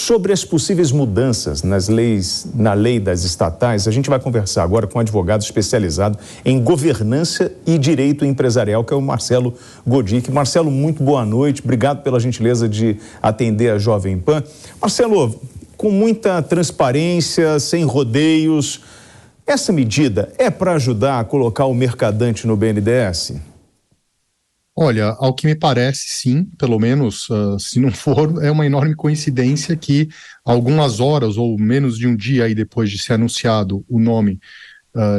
Sobre as possíveis mudanças na lei das estatais, a gente vai conversar agora com um advogado especializado em governança e direito empresarial, que é o Marcelo Godic. Marcelo, muito boa noite, obrigado pela gentileza de atender a Jovem Pan. Marcelo, com muita transparência, sem rodeios, essa medida é para ajudar a colocar o mercadante no BNDES? Olha, ao que me parece, sim, pelo menos, se não for, é uma enorme coincidência que algumas horas ou menos de um dia aí depois de ser anunciado o nome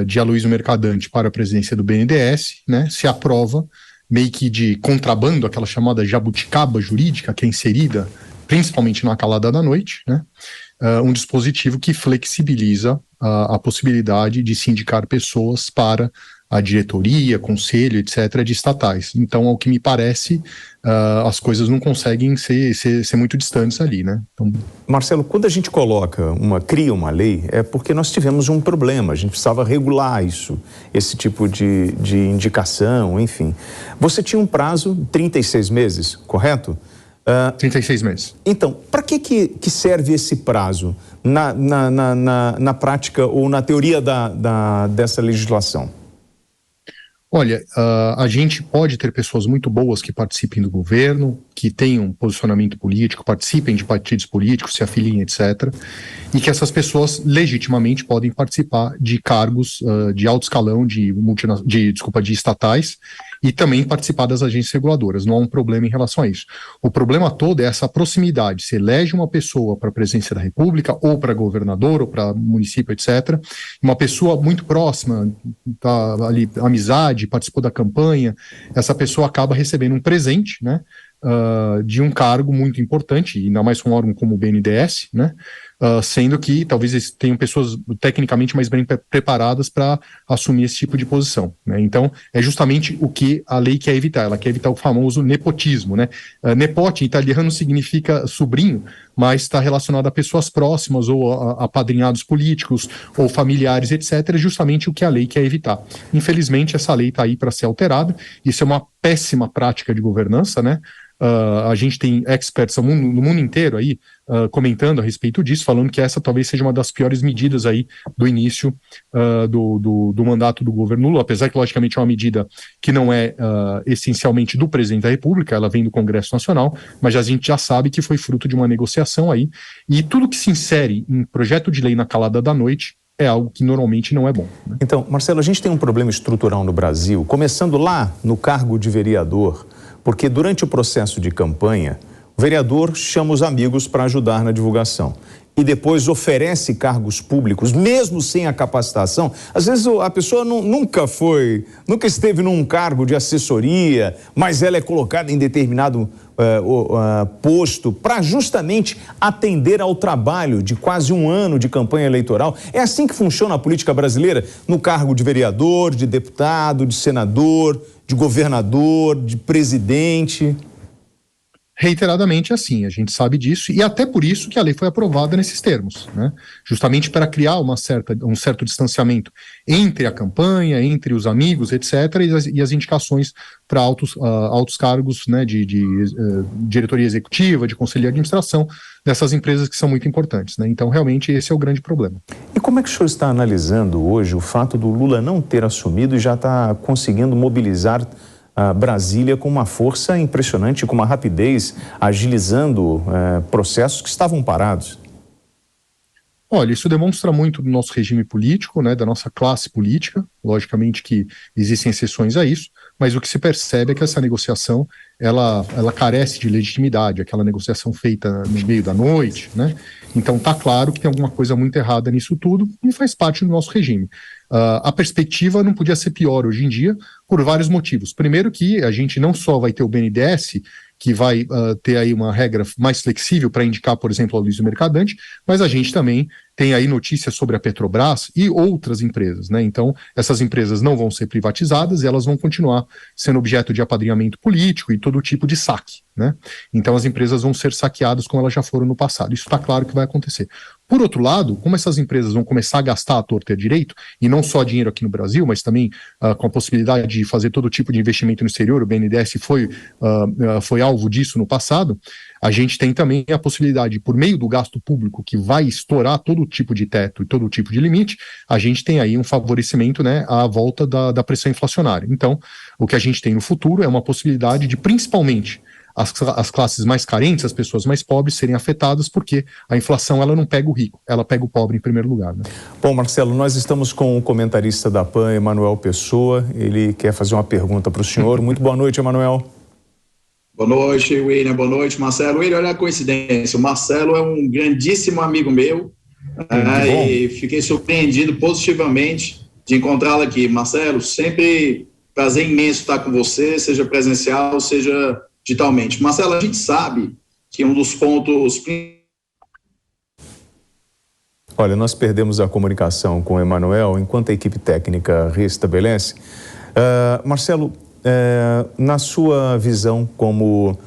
de Aloysio Mercadante para a presidência do BNDES, né, se aprova, meio que de contrabando, aquela chamada jabuticaba jurídica, que é inserida principalmente na calada da noite, né, um dispositivo que flexibiliza a possibilidade de se indicar pessoas para a diretoria, conselho, etc., de estatais. Então, ao que me parece, as coisas não conseguem ser muito distantes ali, né? Então... Marcelo, quando a gente cria uma lei, é porque nós tivemos um problema, a gente precisava regular isso, esse tipo de indicação, enfim. Você tinha um prazo, 36 meses, correto? 36 meses. Então, para que serve esse prazo na prática ou na teoria dessa legislação? Olha, a gente pode ter pessoas muito boas que participem do governo, que tenham posicionamento político, participem de partidos políticos, se afiliem, etc. E que essas pessoas legitimamente podem participar de cargos de alto escalão, de estatais, e também participar das agências reguladoras. Não há um problema em relação a isso. O problema todo é essa proximidade. Se elege uma pessoa para a presidência da República, ou para governador, ou para município, etc., uma pessoa muito próxima, tá ali, amizade, participou da campanha, essa pessoa acaba recebendo um presente, né, de um cargo muito importante, e ainda mais um órgão como o BNDES, né, sendo que talvez tenham pessoas tecnicamente mais bem preparadas para assumir esse tipo de posição, né? Então, é justamente o que a lei quer evitar. Ela quer evitar o famoso nepotismo, né? Nepote, em italiano, significa sobrinho, mas está relacionado a pessoas próximas ou a apadrinhados políticos ou familiares, etc., é justamente o que a lei quer evitar. Infelizmente, essa lei está aí para ser alterada. Isso é uma péssima prática de governança, né? A gente tem experts no mundo inteiro aí comentando a respeito disso, falando que essa talvez seja uma das piores medidas aí do início do mandato do governo Lula, apesar que, logicamente, é uma medida que não é essencialmente do presidente da República, ela vem do Congresso Nacional, mas a gente já sabe que foi fruto de uma negociação aí, e tudo que se insere em projeto de lei na calada da noite é algo que normalmente não é bom, né? Então, Marcelo, a gente tem um problema estrutural no Brasil, começando lá no cargo de vereador, porque durante o processo de campanha, o vereador chama os amigos para ajudar na divulgação e depois oferece cargos públicos, mesmo sem a capacitação. Às vezes a pessoa nunca esteve num cargo de assessoria, mas ela é colocada em determinado posto para justamente atender ao trabalho de quase um ano de campanha eleitoral. É assim que funciona a política brasileira, no cargo de vereador, de deputado, de senador, de governador, de presidente. Reiteradamente assim, a gente sabe disso, e até por isso que a lei foi aprovada nesses termos, né? Justamente para criar um certo distanciamento entre a campanha, entre os amigos, etc., e as indicações para altos cargos, né, de diretoria executiva, de conselho de administração dessas empresas que são muito importantes, né? Então, realmente, esse é o grande problema. E como é que o senhor está analisando hoje o fato do Lula não ter assumido e já está conseguindo mobilizar a Brasília com uma força impressionante, com uma rapidez, agilizando processos que estavam parados? Olha, isso demonstra muito do nosso regime político, né, da nossa classe política. Logicamente que existem exceções a isso, mas o que se percebe é que essa negociação, ela carece de legitimidade, aquela negociação feita no meio da noite, né? Então tá claro que tem alguma coisa muito errada nisso tudo e faz parte do nosso regime. A perspectiva não podia ser pior hoje em dia, por vários motivos. Primeiro que a gente não só vai ter o BNDES, que vai ter aí uma regra mais flexível para indicar, por exemplo, o Aloysio Mercadante, mas a gente também tem aí notícias sobre a Petrobras e outras empresas, né? Então, essas empresas não vão ser privatizadas e elas vão continuar sendo objeto de apadrinhamento político e todo tipo de saque, né? Então, as empresas vão ser saqueadas como elas já foram no passado. Isso está claro que vai acontecer. Por outro lado, como essas empresas vão começar a gastar à torta e à direito, e não só dinheiro aqui no Brasil, mas também com a possibilidade de fazer todo tipo de investimento no exterior, o BNDES foi alvo disso no passado, A gente tem também a possibilidade, por meio do gasto público, que vai estourar todo tipo de teto e todo tipo de limite, a gente tem aí um favorecimento, né, à volta da pressão inflacionária. Então, o que a gente tem no futuro é uma possibilidade de, principalmente, as classes mais carentes, as pessoas mais pobres, serem afetadas, porque a inflação ela não pega o rico, ela pega o pobre em primeiro lugar, né? Bom, Marcelo, nós estamos com o comentarista da PAN, Emanuel Pessoa. Ele quer fazer uma pergunta para o senhor. Muito boa noite, Emanuel. Boa noite, William. Boa noite, Marcelo. William, olha a coincidência. O Marcelo é um grandíssimo amigo meu, e fiquei surpreendido positivamente de encontrá-lo aqui. Marcelo, sempre prazer imenso estar com você, seja presencial, seja digitalmente. Marcelo, a gente sabe que um dos pontos... Olha, nós perdemos a comunicação com o Emanuel enquanto a equipe técnica restabelece. Marcelo, na sua visão como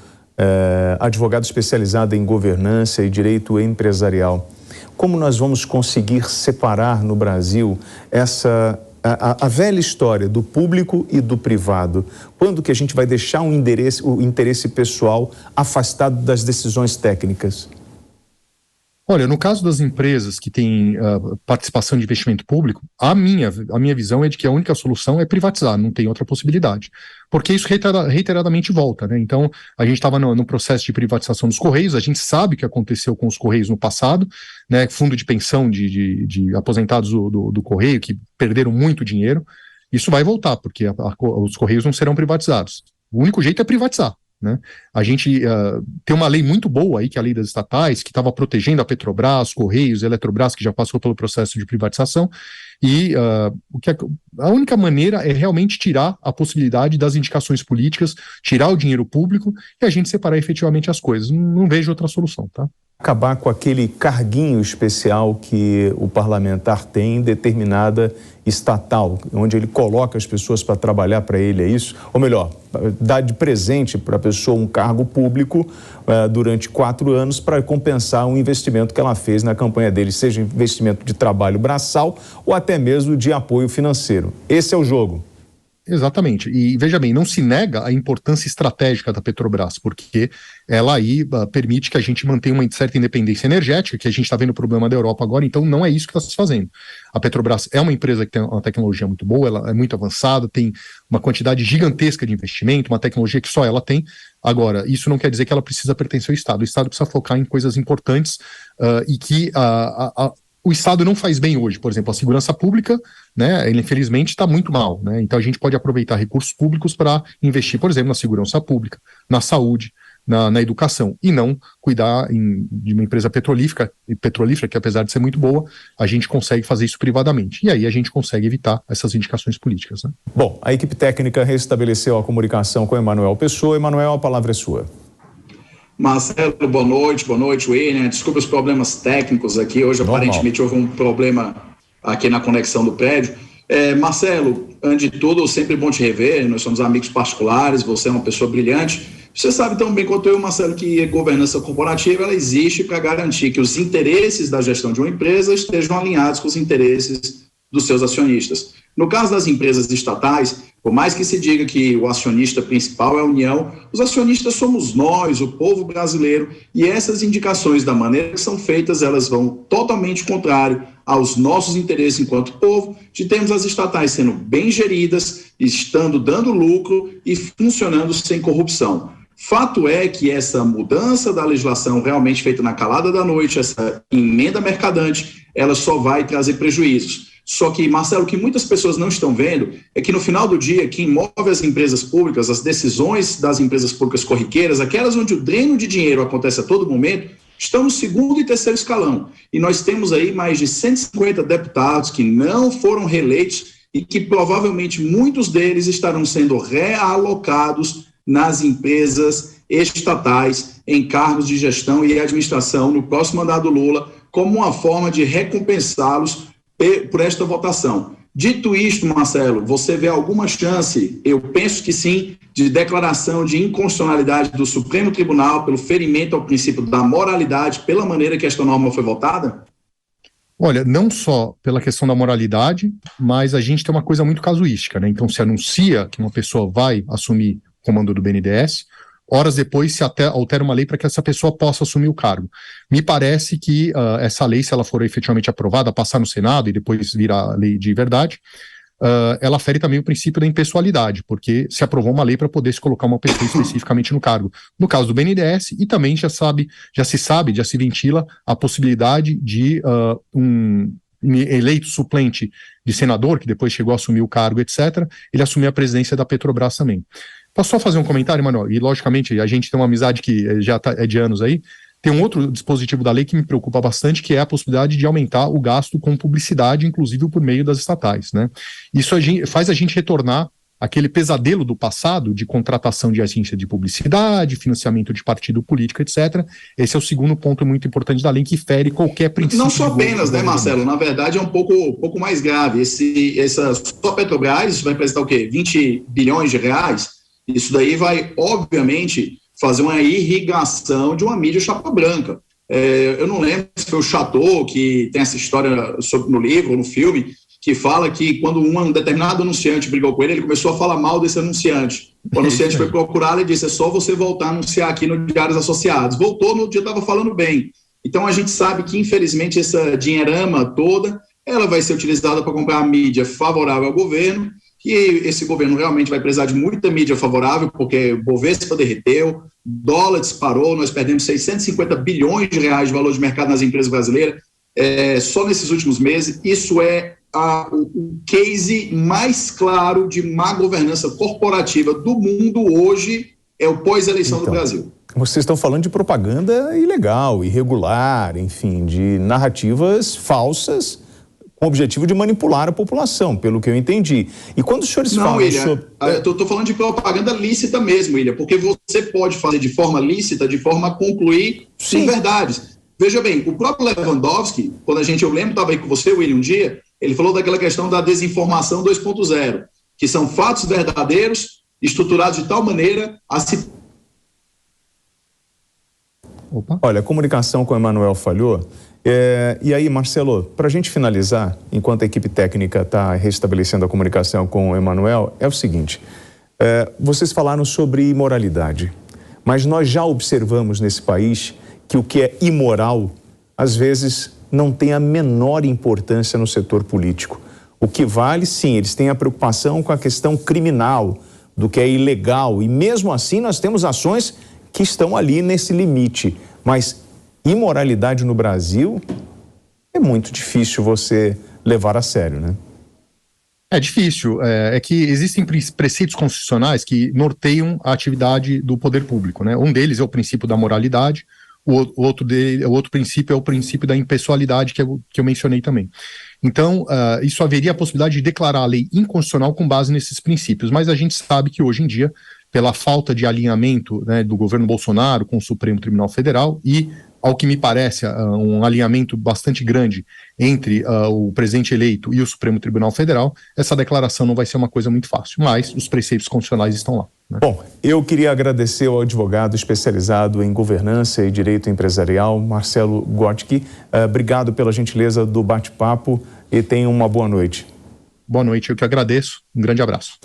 advogado especializado em governança e direito empresarial, como nós vamos conseguir separar no Brasil a velha história do público e do privado? Quando que a gente vai deixar o interesse pessoal afastado das decisões técnicas? Olha, no caso das empresas que têm participação de investimento público, a minha visão é de que a única solução é privatizar, não tem outra possibilidade. Porque isso reiteradamente volta, né? Então, a gente estava no processo de privatização dos Correios, a gente sabe o que aconteceu com os Correios no passado, né? Fundo de pensão de aposentados do Correio, que perderam muito dinheiro. Isso vai voltar, porque os Correios não serão privatizados. O único jeito é privatizar, né? A gente tem uma lei muito boa aí, que é a lei das estatais, que estava protegendo a Petrobras, Correios, Eletrobras, que já passou pelo processo de privatização, e a única maneira é realmente tirar a possibilidade das indicações políticas, tirar o dinheiro público e a gente separar efetivamente as coisas. Não vejo outra solução, tá? Acabar com aquele carguinho especial que o parlamentar tem em determinada estatal, onde ele coloca as pessoas para trabalhar para ele, é isso? Ou melhor, dá de presente para a pessoa um cargo público durante 4 anos para compensar um investimento que ela fez na campanha dele, seja investimento de trabalho braçal ou até mesmo de apoio financeiro. Esse é o jogo. Exatamente. E veja bem, não se nega a importância estratégica da Petrobras, porque ela aí permite que a gente mantenha uma certa independência energética, que a gente está vendo o problema da Europa agora, então não é isso que está se fazendo. A Petrobras é uma empresa que tem uma tecnologia muito boa, ela é muito avançada, tem uma quantidade gigantesca de investimento, uma tecnologia que só ela tem. Agora, isso não quer dizer que ela precisa pertencer ao Estado. O Estado precisa focar em coisas importantes e que o Estado não faz bem hoje. Por exemplo, a segurança pública, né, ele infelizmente está muito mal, né? Então a gente pode aproveitar recursos públicos para investir, por exemplo, na segurança pública, na saúde, na educação, e não cuidar de uma empresa petrolífera, que apesar de ser muito boa, a gente consegue fazer isso privadamente. E aí a gente consegue evitar essas indicações políticas, né? Bom, a equipe técnica restabeleceu a comunicação com Emanuel Pessoa. Emanuel, a palavra é sua. Marcelo, boa noite, William. Desculpa os problemas técnicos aqui. Hoje, aparentemente, houve um problema aqui na conexão do prédio. Marcelo, antes de tudo, sempre bom te rever. Nós somos amigos particulares, você é uma pessoa brilhante. Você sabe tão bem quanto eu, Marcelo, que a governança corporativa ela existe para garantir que os interesses da gestão de uma empresa estejam alinhados com os interesses dos seus acionistas. No caso das empresas estatais, por mais que se diga que o acionista principal é a União, os acionistas somos nós, o povo brasileiro, e essas indicações da maneira que são feitas, elas vão totalmente contrário aos nossos interesses enquanto povo, de termos as estatais sendo bem geridas, estando dando lucro e funcionando sem corrupção. Fato é que essa mudança da legislação realmente feita na calada da noite, essa emenda mercadante, ela só vai trazer prejuízos. Só que, Marcelo, o que muitas pessoas não estão vendo é que no final do dia, quem move as empresas públicas, as decisões das empresas públicas corriqueiras, aquelas onde o dreno de dinheiro acontece a todo momento, estão no 2º e 3º escalão. E nós temos aí mais de 150 deputados que não foram reeleitos e que provavelmente muitos deles estarão sendo realocados nas empresas estatais, em cargos de gestão e administração no próximo mandato do Lula, como uma forma de recompensá-los por esta votação. Dito isto, Marcelo, você vê alguma chance, eu penso que sim, de declaração de inconstitucionalidade do Supremo Tribunal pelo ferimento ao princípio da moralidade pela maneira que esta norma foi votada? Olha, não só pela questão da moralidade, mas a gente tem uma coisa muito casuística, né? Então se anuncia que uma pessoa vai assumir o comando do BNDES, horas depois se até altera uma lei para que essa pessoa possa assumir o cargo. Me parece que essa lei, se ela for efetivamente aprovada, passar no Senado e depois virar lei de verdade, ela fere também o princípio da impessoalidade, porque se aprovou uma lei para poder se colocar uma pessoa especificamente no cargo. No caso do BNDES, e também já se ventila a possibilidade de um eleito suplente de senador, que depois chegou a assumir o cargo, etc., ele assumir a presidência da Petrobras também. Posso só fazer um comentário, Manuel? E, logicamente, a gente tem uma amizade que já é de anos aí. Tem um outro dispositivo da lei que me preocupa bastante, que é a possibilidade de aumentar o gasto com publicidade, inclusive por meio das estatais, né? Isso faz a gente retornar aquele pesadelo do passado de contratação de agência de publicidade, financiamento de partido político, etc. Esse é o segundo ponto muito importante da lei, que fere qualquer princípio. Não só apenas, né, Marcelo? Na verdade, é um pouco mais grave. Só Petrobras vai representar o quê? 20 bilhões de reais? Isso daí vai, obviamente, fazer uma irrigação de uma mídia chapa branca. Eu não lembro se foi o Chateau que tem essa história no livro ou no filme, que fala que quando um determinado anunciante brigou com ele começou a falar mal desse anunciante. O anunciante foi procurá-lo e disse: é só você voltar a anunciar aqui no Diários Associados. Voltou, no dia estava falando bem. Então a gente sabe que, infelizmente, essa dinheirama toda, ela vai ser utilizada para comprar a mídia favorável ao governo, e esse governo realmente vai precisar de muita mídia favorável, porque o Bovespa derreteu, dólar disparou, nós perdemos 650 bilhões de reais de valor de mercado nas empresas brasileiras, só nesses últimos meses. Isso é o case mais claro de má governança corporativa do mundo hoje, é o pós-eleição do Brasil. Vocês estão falando de propaganda ilegal, irregular, enfim, de narrativas falsas, com o objetivo de manipular a população, pelo que eu entendi. E quando os senhores falam sobre... Estou falando de propaganda lícita mesmo, William, porque você pode fazer de forma lícita, de forma a concluir sim verdades. Veja bem, o próprio Lewandowski, quando eu lembro, estava aí com você, William, um dia, ele falou daquela questão da desinformação 2.0, que são fatos verdadeiros, estruturados de tal maneira a se... Olha, a comunicação com o Emanuel falhou. E aí, Marcelo, para a gente finalizar, enquanto a equipe técnica está restabelecendo a comunicação com o Emanuel, é o seguinte, vocês falaram sobre imoralidade, mas nós já observamos nesse país que o que é imoral, às vezes, não tem a menor importância no setor político. O que vale, sim, eles têm a preocupação com a questão criminal, do que é ilegal, e mesmo assim nós temos ações que estão ali nesse limite, mas imoralidade no Brasil é muito difícil você levar a sério, né? É difícil. É que existem preceitos constitucionais que norteiam a atividade do poder público, né? Um deles é o princípio da moralidade, o outro princípio é o princípio da impessoalidade, que eu mencionei também. Então, isso haveria a possibilidade de declarar a lei inconstitucional com base nesses princípios, mas a gente sabe que hoje em dia, pela falta de alinhamento, né, do governo Bolsonaro com o Supremo Tribunal Federal e, ao que me parece, um alinhamento bastante grande entre o presidente eleito e o Supremo Tribunal Federal, essa declaração não vai ser uma coisa muito fácil, mas os preceitos constitucionais estão lá, né? Bom, eu queria agradecer ao advogado especializado em governança e direito empresarial, Marcelo Gotke. Obrigado pela gentileza do bate-papo e tenha uma boa noite. Boa noite, eu que agradeço. Um grande abraço.